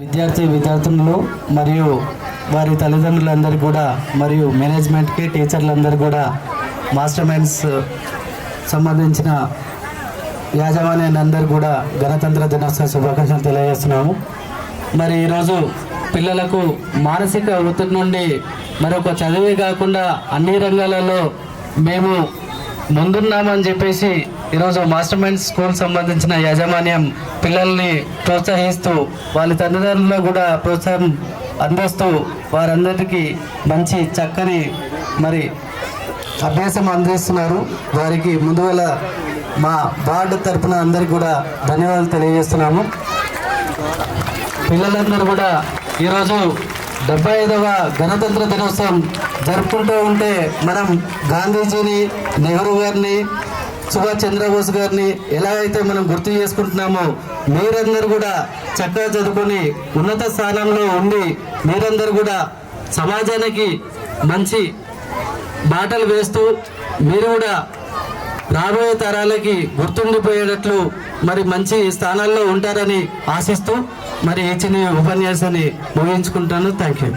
విద్యార్థులు మరియు వారి తల్లిదండ్రులందరూ కూడా మరియు మేనేజ్మెంట్కి టీచర్లందరూ కూడా మాస్టర్ మైండ్స్ సంబంధించిన యాజమాన్యాలందరూ కూడా గణతంత్ర దినోత్సవ శుభాకాంక్షలు తెలియజేస్తున్నాము. మరి ఈరోజు పిల్లలకు మానసిక ఒత్తిడి నుండి మరొక చదివే కాకుండా అన్ని రంగాలలో మేము ముందున్నామని చెప్పేసి ఈరోజు మాస్టర్ మైండ్స్ స్కూల్ సంబంధించిన యాజమాన్యం పిల్లల్ని ప్రోత్సహిస్తూ వాళ్ళ తల్లిదండ్రులకు కూడా ప్రోత్సాహం అందిస్తూ వారందరికీ మంచి చక్కని మరి అభ్యాసం అందిస్తున్నారు. వారికి ముందువల్ల మా వార్డు తరఫున అందరికీ కూడా ధన్యవాదాలు తెలియజేస్తున్నాము. పిల్లలందరూ కూడా ఈరోజు 75వ గణతంత్ర దినోత్సవం జరుపుకుంటూ ఉంటే మనం గాంధీజీని, నెహ్రూ గారిని, సుభాష్ చంద్రబోస్ గారిని ఎలా అయితే మనం గుర్తు చేసుకుంటున్నామో మీరందరూ కూడా చక్కగా చదువుకొని ఉన్నత స్థానంలో ఉండి మీరందరూ కూడా సమాజానికి మంచి బాటలు వేస్తూ మీరు కూడా రాబోయే తరాలకి గుర్తుండిపోయేటట్లు మరి మంచి స్థానాల్లో ఉంటారని ఆశిస్తూ మరి ఈ చిన్న ఉపన్యాసాన్ని ముగించుకుంటాను. Thank you.